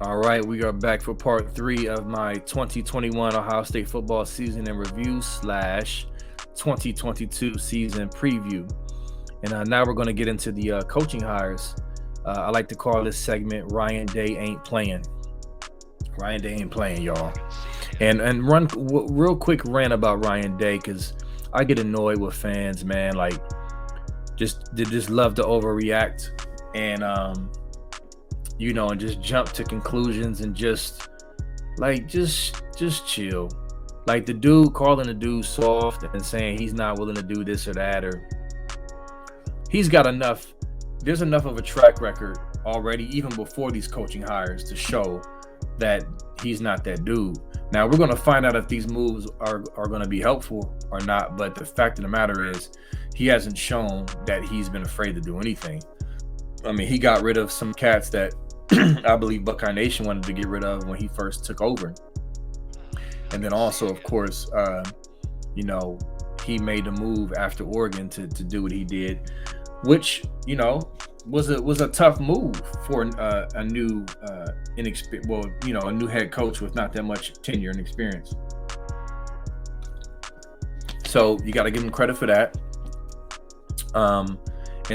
All right, we are back for part three of my 2021 Ohio State football season in review / 2022 season preview. And now we're going to get into the coaching hires. I like to call this segment Ryan Day Ain't Playing. Ryan Day ain't playing, y'all. And run real quick rant about Ryan Day, because I get annoyed with fans, man. Like, they just love to overreact and and just jump to conclusions and just chill. Like, the dude calling the dude soft and saying he's not willing to do this or that, or he's got enough. There's enough of a track record already, even before these coaching hires, to show that he's not that dude. Now, we're going to find out if these moves are going to be helpful or not, but the fact of the matter is he hasn't shown that he's been afraid to do anything. I mean, he got rid of some cats that I believe Buckeye Nation wanted to get rid of when he first took over. And then also, of course, he made the move after Oregon to do what he did, which, was a tough move for a new a new head coach with not that much tenure and experience. So you got to give him credit for that. And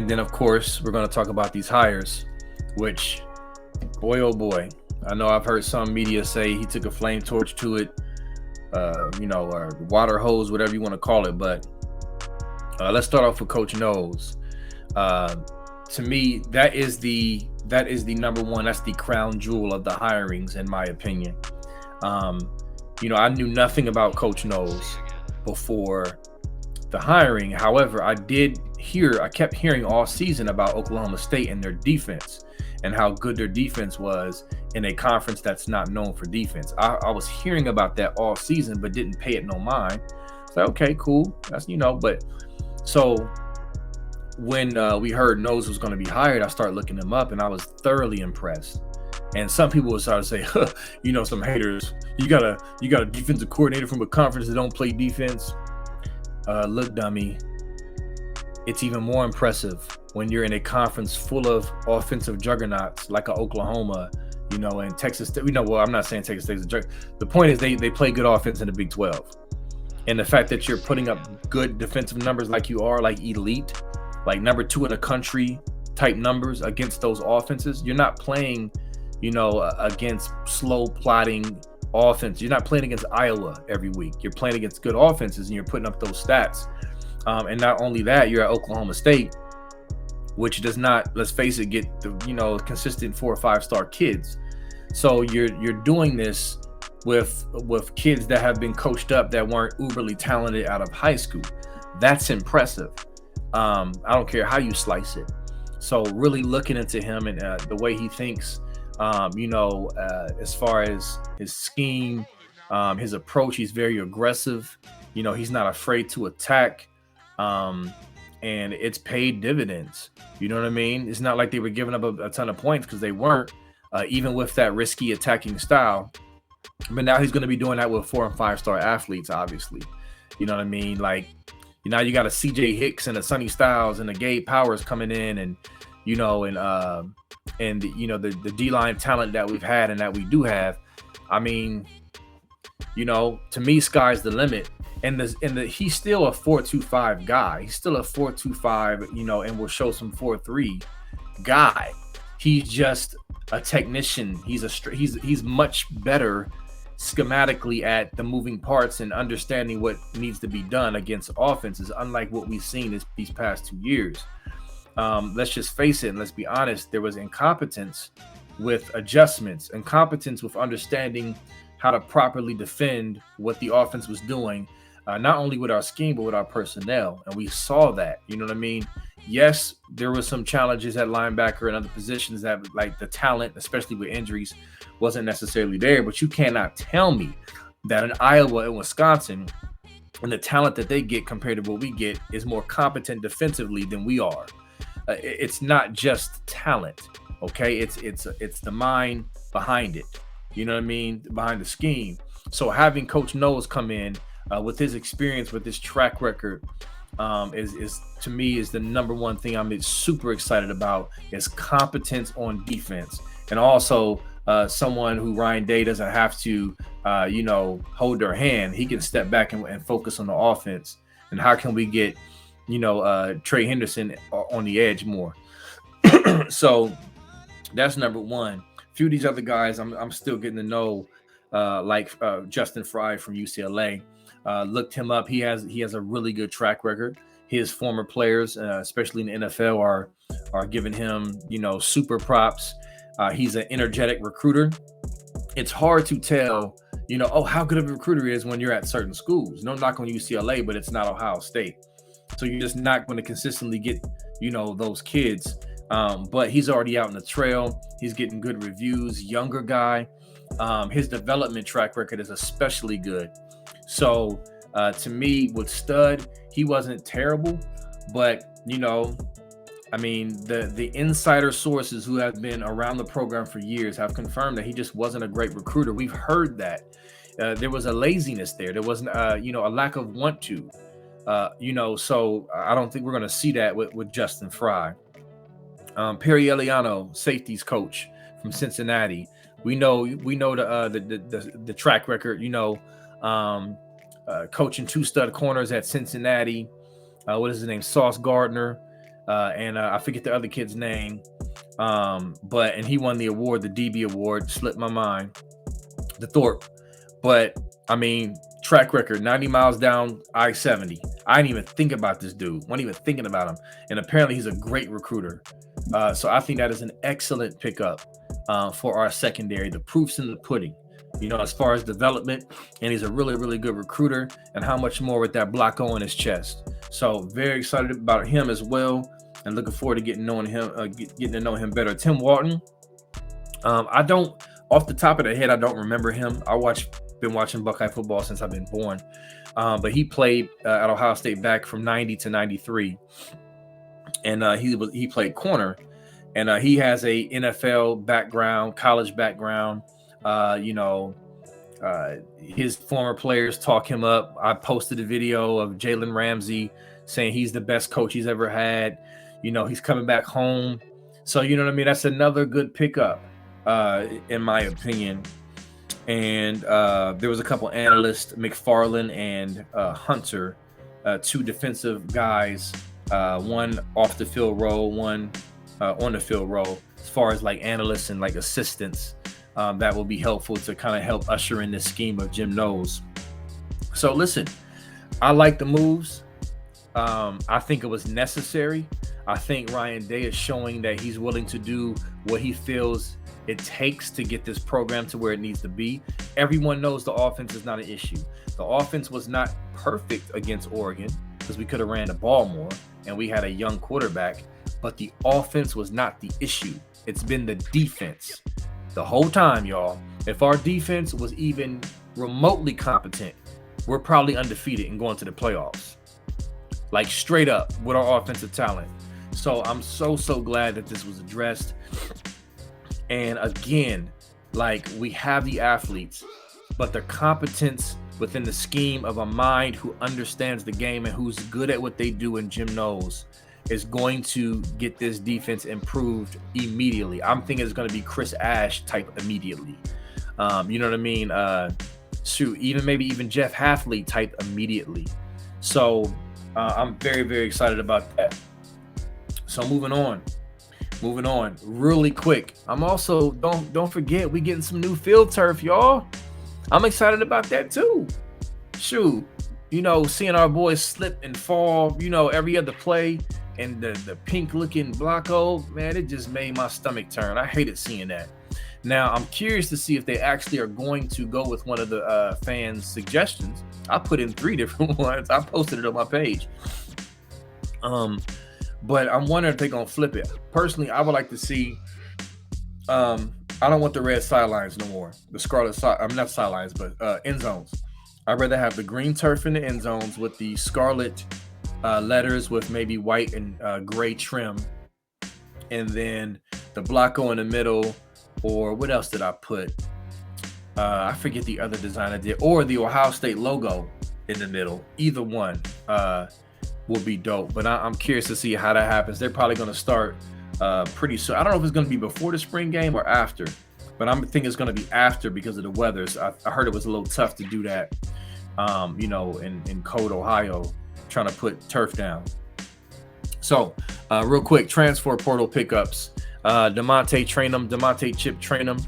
then, of course, we're going to talk about these hires, which, boy, oh boy, I know I've heard some media say he took a flame torch to it, or water hose, whatever you want to call it. But let's start off with Coach Knowles. To me, that is the number one. That's the crown jewel of the hirings, in my opinion. I knew nothing about Coach Knowles before the hiring. However, I kept hearing all season about Oklahoma State and their defense and how good their defense was in a conference that's not known for defense. I was hearing about that all season, but didn't pay it no mind. It's like, okay, cool. That's, but so when we heard Knowles was going to be hired, I started looking him up and I was thoroughly impressed. And some people would start to say, some haters, you got a defensive coordinator from a conference that don't play defense. Look, dummy, it's even more impressive when you're in a conference full of offensive juggernauts like a Oklahoma, and Texas State. I'm not saying Texas State's a juggernaut. The point is they play good offense in the Big 12. And the fact that you're putting up good defensive numbers like you are, like elite, like number 2 in the country type numbers against those offenses, you're not playing, against slow plotting offense. You're not playing against Iowa every week. You're playing against good offenses and you're putting up those stats. And not only that, you're at Oklahoma State, which does not, let's face it, get the consistent 4 or 5 star kids. So you're doing this with kids that have been coached up that weren't uberly talented out of high school. That's impressive. I don't care how you slice it. So really looking into him and the way he thinks, as far as his scheme, his approach, he's very aggressive. He's not afraid to attack. And it's paid dividends. You know what I mean? It's not like they were giving up a ton of points, because they weren't, even with that risky attacking style. But now he's going to be doing that with 4 and 5 star athletes, obviously. You know what I mean? Like, now you got a CJ Hicks and a Sonny Styles and a Gabe Powers coming in, and the D-line talent that we've had and that we do have. I mean, to me, sky's the limit. And he's still a 4.25 guy. He's still a 4.25, and will show some 4.3 guy. He's just a technician. He's much better schematically at the moving parts and understanding what needs to be done against offenses, unlike what we've seen these past 2 years. Let's just face it, and let's be honest, there was incompetence with adjustments, incompetence with understanding how to properly defend what the offense was doing, not only with our scheme, but with our personnel. And we saw that, you know what I mean? Yes, there were some challenges at linebacker and other positions that, like, the talent, especially with injuries, wasn't necessarily there. But you cannot tell me that in Iowa and Wisconsin, and the talent that they get compared to what we get, is more competent defensively than we are. It's not just talent, okay? It's the mind behind it. You know what I mean? Behind the scheme. So having Coach Knowles come in with his experience, with his track record, is to me is the number one thing I'm super excited about, is competence on defense. And also someone who Ryan Day doesn't have to, hold their hand. He can step back and focus on the offense. And how can we get, Trey Henderson on the edge more? So that's number one. A few of these other guys, I'm still getting to know, like Justin Fry from UCLA. Looked him up. He has a really good track record. His former players, especially in the NFL, are giving him, super props. He's an energetic recruiter. It's hard to tell, how good of a recruiter he is when you're at certain schools. No knock on UCLA, but it's not Ohio State. So you're just not going to consistently get, those kids. But he's already out in the trail. He's getting good reviews. Younger guy. His development track record is especially good. So to me, with Stud, he wasn't terrible, but the insider sources who have been around the program for years have confirmed that he just wasn't a great recruiter. We've heard that there was a laziness there. There wasn't, a lack of want to, so I don't think we're going to see that with Justin Fry. Perry Eliano, safeties coach from Cincinnati. We know the track record, coaching 2 stud corners at Cincinnati. What is his name? Sauce Gardner. And I forget the other kid's name. And he won the award, the DB award, slipped my mind. The Thorpe. But track record, 90 miles down I-70. I didn't even think about this dude. Wasn't even thinking about him. And apparently he's a great recruiter. So I think that is an excellent pickup for our secondary. The proof's in the pudding, as far as development. And he's a really, really good recruiter. And how much more with that block on his chest. So very excited about him as well. And looking forward to getting to know him better. Tim Walton. I don't, off the top of the head, I don't remember him. Been watching Buckeye football since I've been born. But he played at Ohio State back from 90 to 93. And he played corner. And he has a NFL background, college background. His former players talk him up. I posted a video of Jalen Ramsey saying he's the best coach he's ever had. He's coming back home. So, that's another good pickup, in my opinion. And there was a couple analysts, McFarland and Hunter, 2 defensive guys, one off the field role, one on the field role, as far as like analysts and like assistants. That will be helpful to kind of help usher in the scheme of Jim Knowles. So listen, I like the moves. I think it was necessary. I think Ryan Day is showing that he's willing to do what he feels it takes to get this program to where it needs to be. Everyone knows the offense is not an issue. The offense was not perfect against Oregon because we could have ran the ball more and we had a young quarterback, but the offense was not the issue. It's been the defense the whole time, y'all. If our defense was even remotely competent, we're probably undefeated and going to the playoffs. Like straight up with our offensive talent. So I'm so glad that this was addressed. And again, like we have the athletes, but the competence within the scheme of a mind who understands the game and who's good at what they do in Jim Knowles is going to get this defense improved immediately. I'm thinking it's going to be Chris Ash type immediately. You know what I mean? Even Jeff Hafley type immediately. So I'm very, very excited about that. So moving on really quick. I'm also, don't forget, we getting some new field turf, y'all. I'm excited about that too. Shoot, seeing our boys slip and fall, every other play, and the pink looking Blocko, man, it just made my stomach turn. I hated seeing that. Now I'm curious to see if they actually are going to go with one of the fans' suggestions. I put in 3 different ones. I posted it on my page. But I'm wondering if they're going to flip it. Personally, I would like to see, I don't want the red sidelines no more. The scarlet, not sidelines, but end zones. I'd rather have the green turf in the end zones with the scarlet letters with maybe white and gray trim. And then the Blocko in the middle, or what else did I put? I forget the other design I did. Or the Ohio State logo in the middle. Either one will be dope. But I'm curious to see how that happens. They're probably going to start pretty soon. I don't know if it's going to be before the spring game or after. But but I'm thinking it's going to be after because of the weather. So I heard it was a little tough to do that, in cold Ohio, trying to put turf down. So real quick, transfer portal pickups. Demonte Chip Trainum,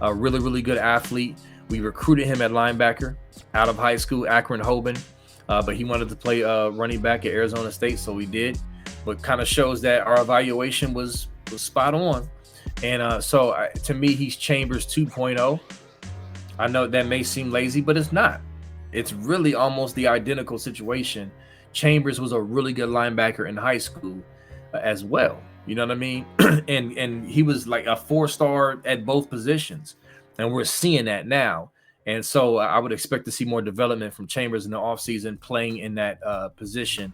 a really, really good athlete. We recruited him at linebacker out of high school, Akron Hoban, but he wanted to play running back at Arizona State, so we did. But kind of shows that our evaluation was spot on. And to me, he's Chambers 2.0. I know that may seem lazy, but it's not. It's really almost the identical situation. Chambers was a really good linebacker in high school as well. You know what I mean? and he was like a 4-star at both positions. And we're seeing that now. And so I would expect to see more development from Chambers in the offseason playing in that position.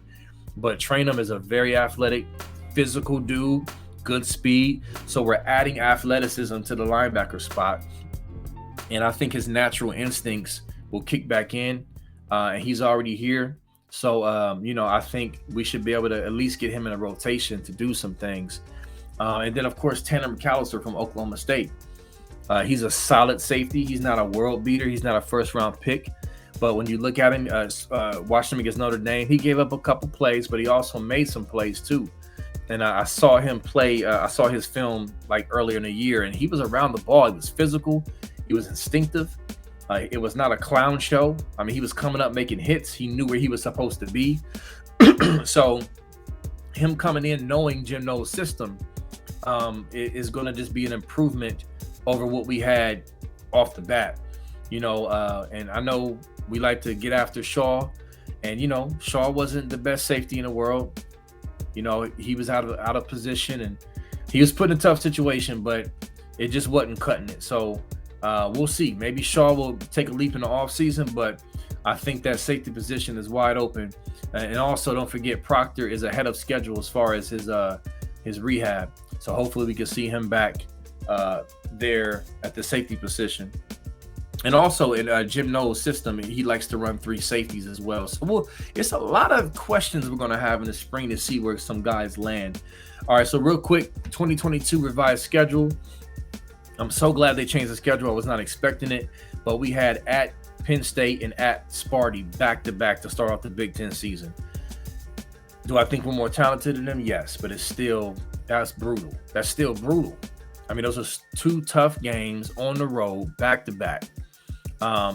But Trainum is a very athletic, physical dude, good speed. So we're adding athleticism to the linebacker spot. And I think his natural instincts will kick back in. And he's already here. So, I think we should be able to at least get him in a rotation to do some things. And then, of course, Tanner Mcallister from Oklahoma State. He's a solid safety. He's not a world beater. He's not a first-round pick. But when you look at him, watch him against Notre Dame, he gave up a couple plays, but he also made some plays too. And I saw him play. I saw his film like earlier in the year, and he was around the ball. He was physical. He was instinctive. It was not a clown show. I mean, he was coming up making hits. He knew where he was supposed to be. So him coming in knowing Jim Knowles' system is going to just be an improvement over what we had off the bat. And I know we like to get after Shaw. And, Shaw wasn't the best safety in the world. He was out of position and he was put in a tough situation, but it just wasn't cutting it. So we'll see. Maybe Shaw will take a leap in the offseason, but I think that safety position is wide open. And also, don't forget, Proctor is ahead of schedule as far as his rehab. So hopefully we can see him back there at the safety position. And also in Jim Knowles' system, he likes to run 3 safeties as well. So it's a lot of questions we're going to have in the spring to see where some guys land. All right, so real quick, 2022 revised schedule. I'm so glad they changed the schedule. I was not expecting it, but we had at Penn State and at Sparty back-to-back to start off the Big Ten season. Do I think we're more talented than them? Yes, but that's brutal. That's still brutal. I mean, those are 2 tough games on the road back-to-back.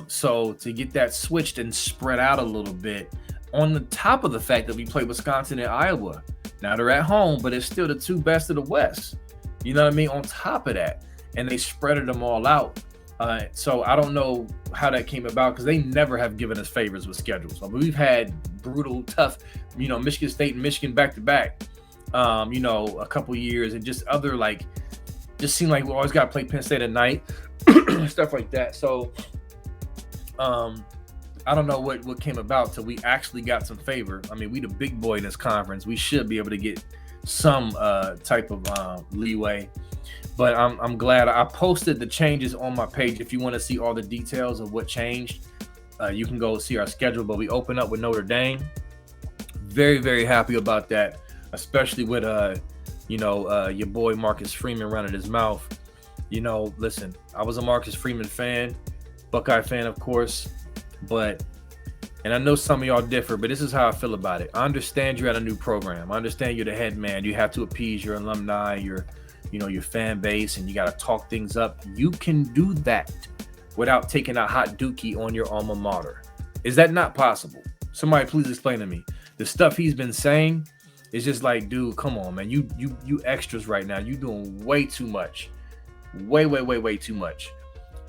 So to get that switched and spread out a little bit on the top of the fact that we played Wisconsin and Iowa. Now they're at home, but it's still the 2 best of the West. You know what I mean? On top of that. And they spreaded them all out. So I don't know how that came about because they never have given us favors with schedules. So we've had brutal, tough, Michigan State and Michigan back-to-back, a couple years and just other just seemed like we always got to play Penn State at night, stuff like that. So I don't know what came about till we actually got some favor. I mean, we the big boy in this conference. We should be able to get some type of leeway. But I'm glad I posted the changes on my page. If you want to see all the details of what changed, you can go see our schedule. But we open up with Notre Dame. Very, very happy about that, especially with your boy Marcus Freeman running his mouth. Listen, I was a Marcus Freeman fan, Buckeye fan, of course, and I know some of y'all differ, but this is how I feel about it. I understand you're at a new program. I understand you're the head man. You have to appease your alumni, your fan base, and you got to talk things up. You can do that without taking a hot dookie on your alma mater. Is that not possible? Somebody please explain to me. The stuff he's been saying is just like, dude, come on, man. You extras right now. You doing way too much. Way too much.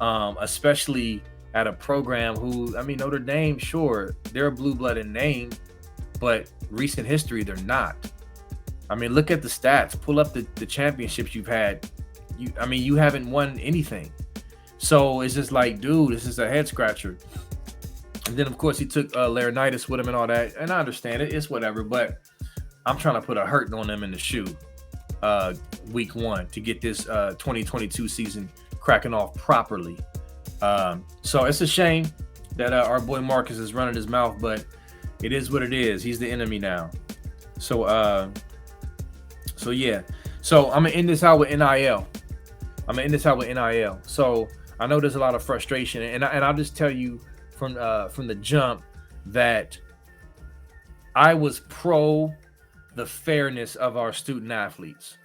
Especially at a program Notre Dame, sure, they're a blue-blooded name, but recent history, they're not. I mean, look at the stats. Pull up the championships you've had. You haven't won anything. So it's just like, dude, this is a head scratcher. And then, of course, he took Laurinaitis with him and all that. And I understand it. It's whatever. But I'm trying to put a hurting on them in the shoe week 1 to get this 2022 season cracking off properly. So it's a shame that our boy Marcus is running his mouth, but it is what it is. He's the enemy now. So yeah. So I'm going to end this out with NIL. I mean, this out with NIL. So I know there's a lot of frustration, and I'll just tell you from the jump that I was pro the fairness of our student athletes.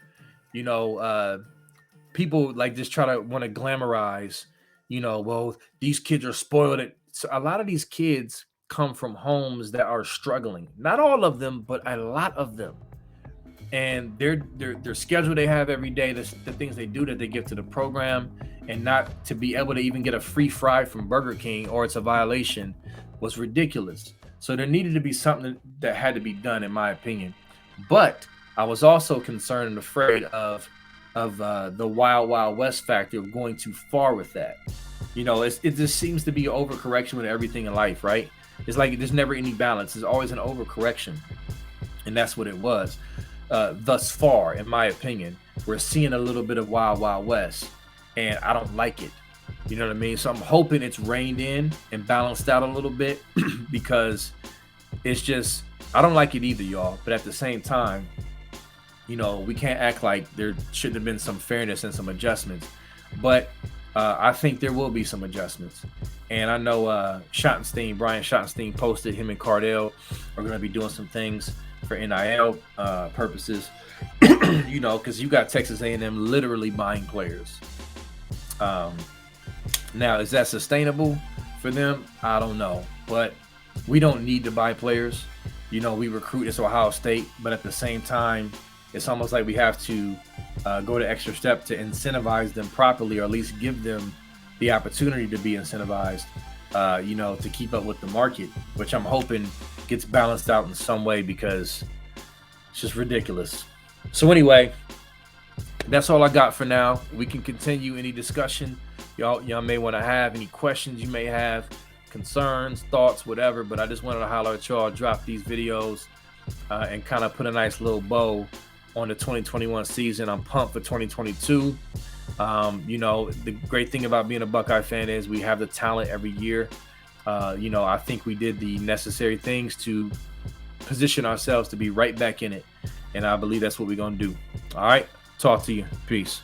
People like just try to want to glamorize, well, these kids are spoiled. So a lot of these kids come from homes that are struggling. Not all of them, but a lot of them. And their schedule they have every day, the things they do that they give to the program, and not to be able to even get a free fry from Burger King or it's a violation was ridiculous. So there needed to be something that had to be done, in my opinion. But I was also concerned and afraid of the wild, wild west factor of going too far with that. It just seems to be overcorrection with everything in life, right? It's like there's never any balance. There's always an overcorrection. And that's what it was. Thus far, in my opinion, we're seeing a little bit of wild, wild west, and I don't like it. You know what I mean? So I'm hoping it's reined in and balanced out a little bit because it's just, I don't like it either, y'all. But at the same time, we can't act like there shouldn't have been some fairness and some adjustments. But I think there will be some adjustments. And I know Brian Schottenstein posted him and Cardell are going to be doing some things for NIL purposes, because you got Texas A&M literally buying players. Now, is that sustainable for them? I don't know. But we don't need to buy players. We recruit as Ohio State, but at the same time, it's almost like we have to go the extra step to incentivize them properly, or at least give them the opportunity to be incentivized, to keep up with the market, which I'm hoping gets balanced out in some way because it's just ridiculous. So anyway, that's all I got for now. We can continue any discussion y'all may want to have, any questions you may have, concerns, thoughts, whatever, but I just wanted to holler at y'all, drop these videos and kind of put a nice little bow on the 2021 season. I'm pumped for 2022. The great thing about being a Buckeye fan is we have the talent every year. I think we did the necessary things to position ourselves to be right back in it. And I believe that's what we're going to do. All right. Talk to you. Peace.